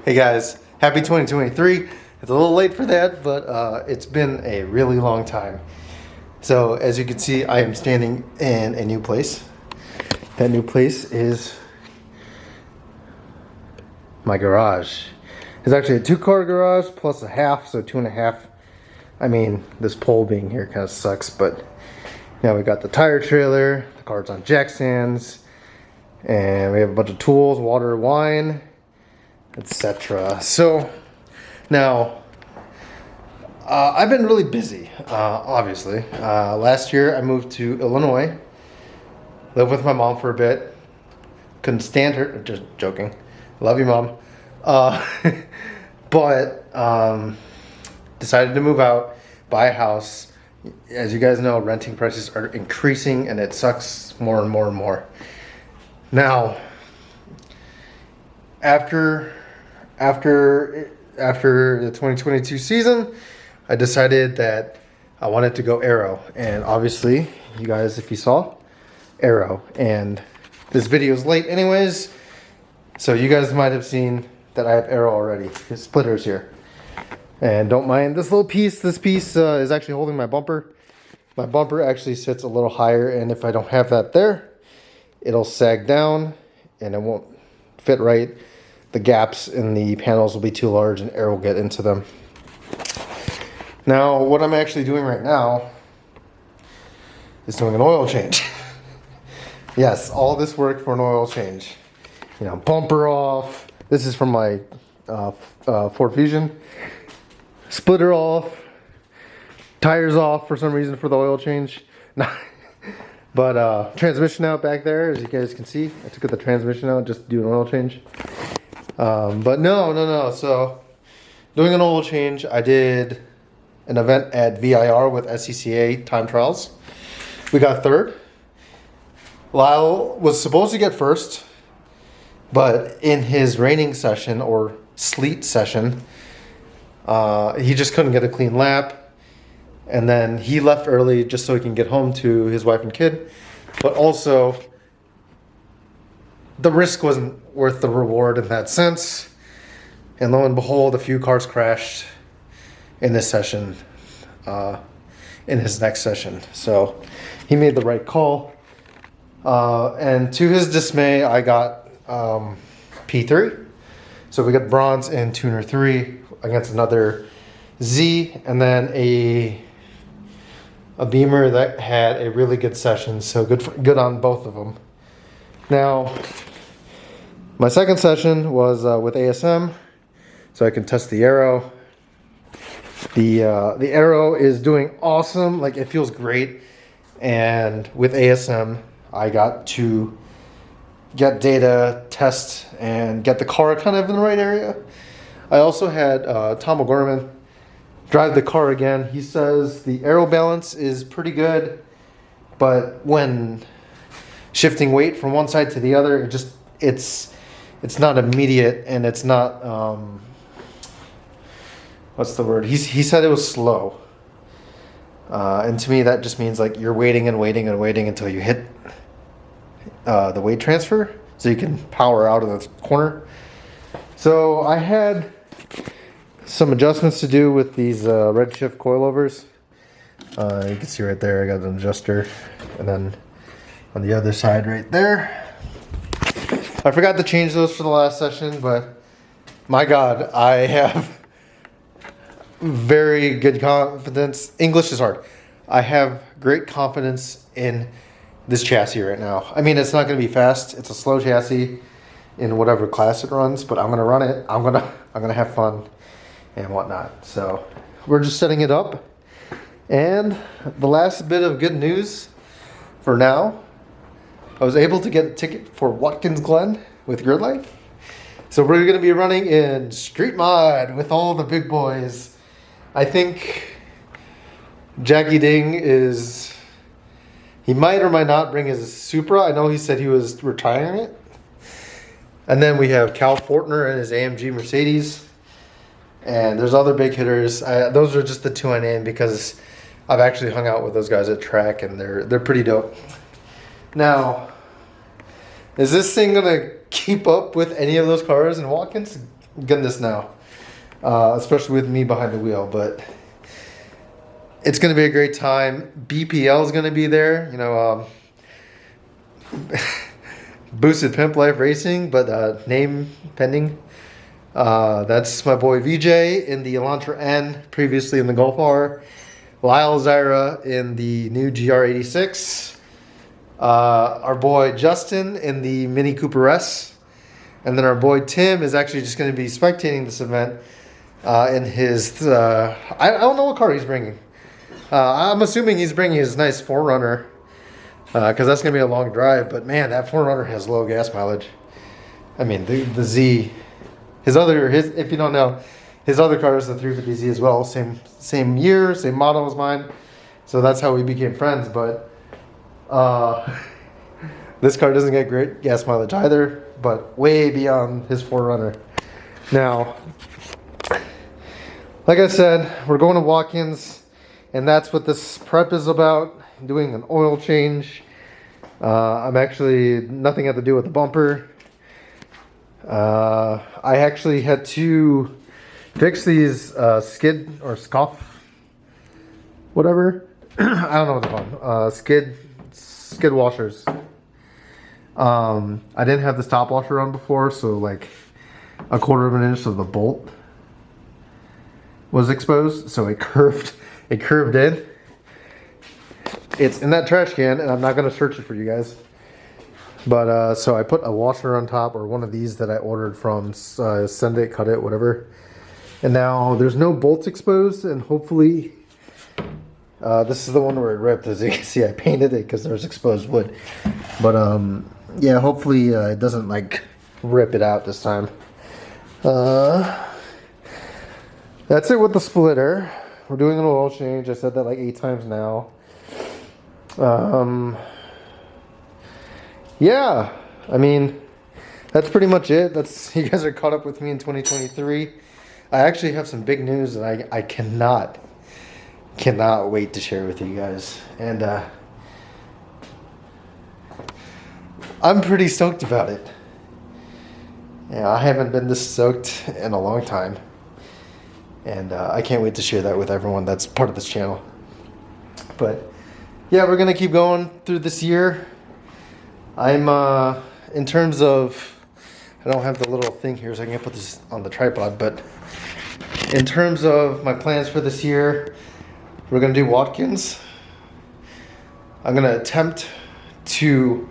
Hey guys, happy 2023. It's a little late for that, but it's been a really long time. So as you can see, I am standing in a new place. That new place is my garage. It's actually a 2-car garage plus a half, so 2.5. I mean, this pole being here kind of sucks, but now we got the tire trailer, the car's on jack stands, and we have a bunch of tools, water, wine, etc. So now I've been really busy, obviously. Last year I moved to Illinois, lived with my mom for a bit. Couldn't stand her. Just joking. Love you, Mom. But decided to move out, buy a house. As you guys know, renting prices are increasing and it sucks more and more and more. Now, after the 2022 season, I decided that I wanted to go aero, and obviously you guys, if you saw, aero, and this video is late anyways, so you guys might have seen that I have aero already. There's splitters here, and don't mind this little piece. This piece is actually holding my bumper. My bumper actually sits a little higher, and if I don't have that there, it'll sag down and it won't fit right. The gaps in the panels will be too large and air will get into them. Now, what I'm actually doing right now is doing an oil change. Yes, all this work for an oil change. You know, bumper off. This is from my Ford Fusion. Splitter off. Tires off for some reason for the oil change. But transmission out back there, as you guys can see. I took the transmission out just to do an oil change. But no. So, doing an oil change, I did an event at VIR with SCCA time trials. We got third. Lyle was supposed to get first, but in his raining session or sleet session, he just couldn't get a clean lap. And then he left early just so he can get home to his wife and kid. But also, the risk wasn't worth the reward in that sense. And lo and behold, a few cars crashed in this session, in his next session. So he made the right call. And to his dismay, I got P3. So we got bronze in Tuner 3 against another Z, and then a Beamer that had a really good session. So good on both of them. Now, my second session was with ASM, so I can test the aero. The aero is doing awesome. Like, it feels great. And with ASM, I got to get data, test, and get the car kind of in the right area. I also had Tom O'Gorman drive the car again. He says the aero balance is pretty good, but when shifting weight from one side to the other, it's not immediate, and it's not what's the word? He said it was slow, and to me that just means like you're waiting and waiting and waiting until you hit the weight transfer, so you can power out of the corner. So I had some adjustments to do with these Redshift coilovers. You can see right there I got an adjuster, and then on the other side right there, I forgot to change those for the last session, but my God, I have very good confidence. English is hard. I have great confidence in this chassis right now. I mean, it's not going to be fast. It's a slow chassis in whatever class it runs, but I'm going to run it. I'm gonna have fun and whatnot. So we're just setting it up. And the last bit of good news for now, I was able to get a ticket for Watkins Glen with Grid Life. So we're going to be running in street mod with all the big boys. I think Jackie Ding he might or might not bring his Supra. I know he said he was retiring it. And then we have Cal Fortner and his AMG Mercedes. And there's other big hitters. Those are just the two I named because I've actually hung out with those guys at track, and they're pretty dope. Now, is this thing gonna keep up with any of those cars in Watkins? goodness now, especially with me behind the wheel. But it's going to be a great time. BPL is going to be there. You know, Boosted Pimp Life Racing, but name pending. That's my boy VJ in the Elantra N, previously in the Golf R. Lyle Zyra in the new GR86. Our boy Justin in the Mini Cooper S. And then our boy Tim is actually just going to be spectating this event in his... I don't know what car he's bringing. I'm assuming he's bringing his nice 4Runner. Because that's going to be a long drive. But man, that 4Runner has low gas mileage. I mean, the Z... if you don't know, his other car is the 350Z as well. Same year, same model as mine. So that's how we became friends. But this car doesn't get great gas mileage either, but way beyond his 4Runner. Now, like I said, we're going to Watkins, and that's what this prep is about. Doing an oil change. I'm actually nothing had to do with the bumper. I actually had to fix these skid or scuff, whatever. I don't know what they're called. Skid washers. I didn't have the stop washer on before, so like a 1/4 of an inch of the bolt was exposed, so it curved in. It's in that trash can, and I'm not going to search it for you guys. But so I put a washer on top, or one of these that I ordered from Send It, Cut It, whatever. And now there's no bolts exposed, and hopefully this is the one where it ripped. As you can see, I painted it because there's exposed wood. But yeah, hopefully it doesn't like rip it out this time. That's it with the splitter. We're doing an oil change. I said that like 8 times now. Yeah, I mean, that's pretty much it. You guys are caught up with me in 2023. I actually have some big news that I cannot wait to share with you guys. And I'm pretty stoked about it. Yeah, I haven't been this stoked in a long time. And I can't wait to share that with everyone that's part of this channel. But yeah, we're going to keep going through this year. I'm, in terms of, I don't have the little thing here so I can put this on the tripod, but in terms of my plans for this year, we're going to do Watkins. I'm going to attempt to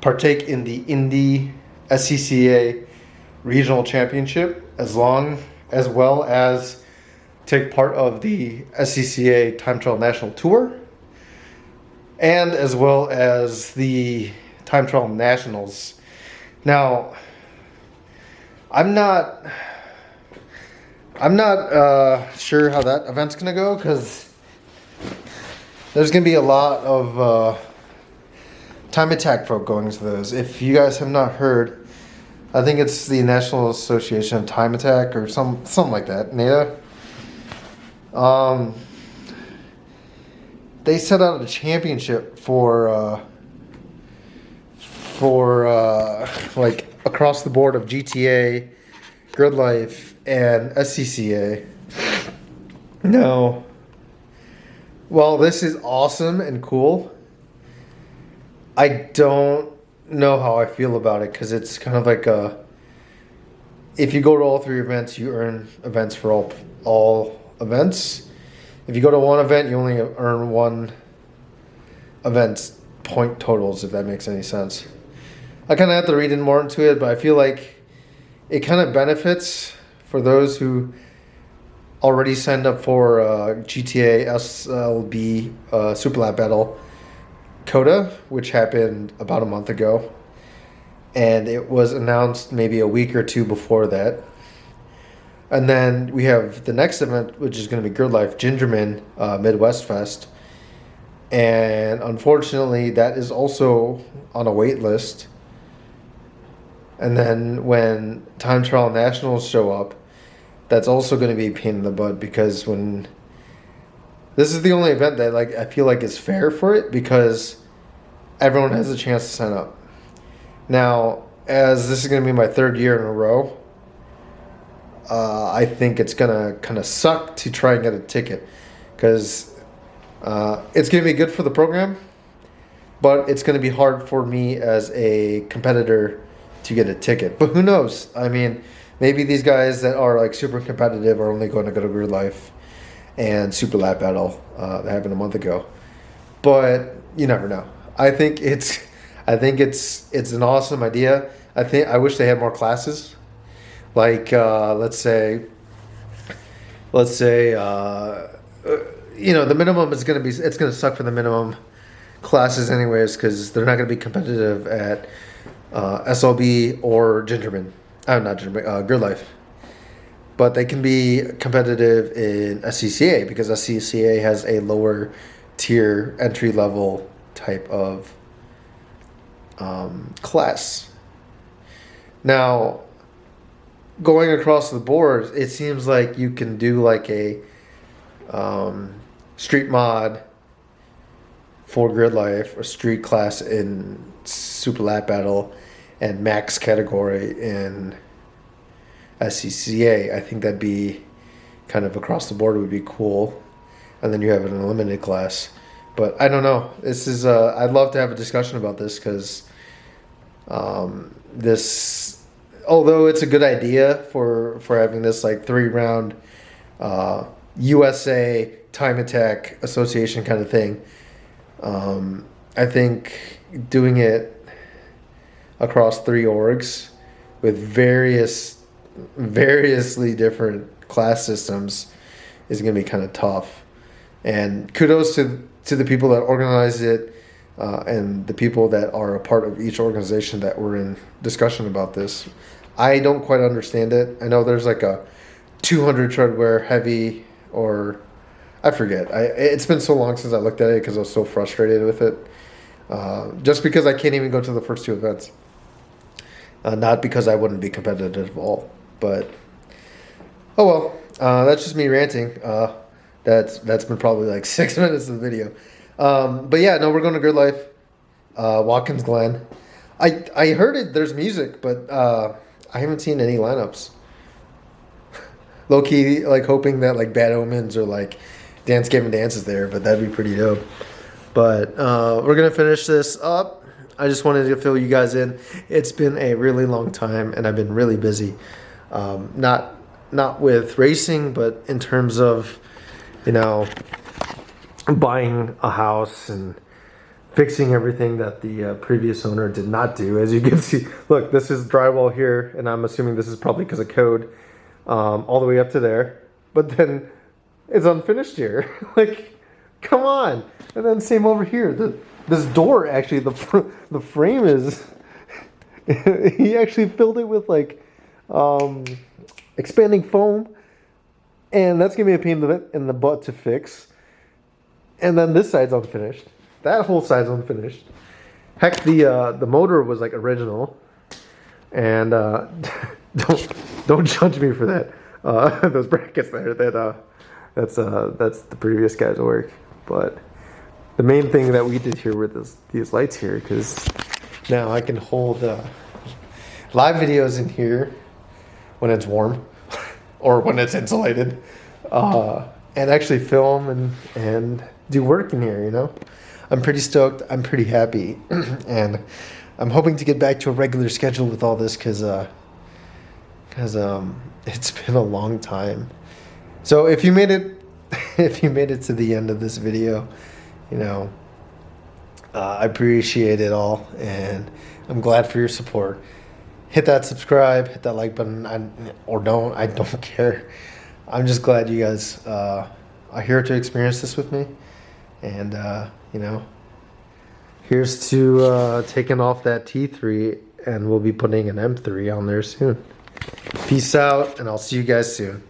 partake in the Indy SCCA Regional Championship as well as take part of the SCCA Time Trial National Tour, and as well as the Time Trial Nationals. Now, I'm not sure how that event's gonna go, because there's gonna be a lot of time attack folk going to those. If you guys have not heard, I think it's the National Association of Time Attack or something like that, NATA. They set out a championship for like across the board of GTA, Grid Life, and SCCA. Now, while this is awesome and cool, I don't know how I feel about it, because it's kind of like if you go to all 3 events, you earn events for all events. If you go to one event, you only earn 1 event's point totals, if that makes any sense. I kind of have to read in more into it, but I feel like it kind of benefits for those who already signed up for GTA SLB Super Lap Battle Coda, which happened about a month ago. And it was announced maybe a week or 2 before that. And then we have the next event, which is going to be Grid Life Gingerman Midwest Fest. And unfortunately, that is also on a wait list. And then when Time Trial Nationals show up, that's also going to be a pain in the butt, because when this is the only event that I feel like is fair for it, because everyone has a chance to sign up. Now, as this is going to be my 3rd year in a row, I think it's gonna kind of suck to try and get a ticket, because it's gonna be good for the program, but it's gonna be hard for me as a competitor to get a ticket. But who knows? I mean, maybe these guys that are like super competitive are only going to go to Grid Life and Super Lap Battle that happened a month ago. But you never know. I think it's an awesome idea. I wish they had more classes. Like let's say the minimum is going to be, it's going to suck for the minimum classes anyways, because they're not going to be competitive at SLB or Gingerman. Not Gingerman, Grid Life. But they can be competitive in SCCA, because SCCA has a lower tier entry level type of class. Now, going across the board, it seems like you can do like a street mod for Grid Life, or street class in Super Lap Battle, and max category in SCCA. I think that'd be kind of across the board would be cool. And then you have an unlimited class. But I don't know. This is I'd love to have a discussion about this, because this, although it's a good idea for having this like 3-round USA Time Attack Association kind of thing, I think doing it across 3 orgs with variously different class systems is going to be kind of tough. And kudos to the people that organize it, and the people that are a part of each organization that were in discussion about this. I don't quite understand it. I know there's like a 200 treadwear heavy, or I forget. It's been so long since I looked at it, because I was so frustrated with it. Just because I can't even go to the first 2 events. Not because I wouldn't be competitive at all. But, oh well. That's just me ranting. That's been probably like 6 minutes of the video. But yeah, no, we're going to Grid Life. Watkins Glen. I heard it. There's music, but I haven't seen any lineups. Low key, like hoping that like Bad Omens or like Dance Game and Dance is there, but that'd be pretty dope. But we're gonna finish this up. I just wanted to fill you guys in. It's been a really long time, and I've been really busy. Not with racing, but in terms of, buying a house and fixing everything that the previous owner did not do. As you can see, look, this is drywall here, and I'm assuming this is probably because of code, all the way up to there. But then it's unfinished here. Like, come on. And then same over here. This door, actually, the frame is... he actually filled it with, like, expanding foam. And that's going to be a pain in the butt to fix. And then this side's unfinished. That whole side's unfinished. Heck, the motor was like original. And don't judge me for that. Those brackets there. That's the previous guy's work. But the main thing that we did here were these lights here, because now I can hold live videos in here when it's warm or when it's insulated, and actually film and do work in here. I'm pretty stoked. I'm pretty happy, and I'm hoping to get back to a regular schedule with all this, because it's been a long time. So if you made it to the end of this video, I appreciate it all, and I'm glad for your support. Hit that subscribe, hit that like button, or don't. I don't care. I'm just glad you guys are here to experience this with me, and here's to taking off that T3, and we'll be putting an M3 on there soon. Peace out, and I'll see you guys soon.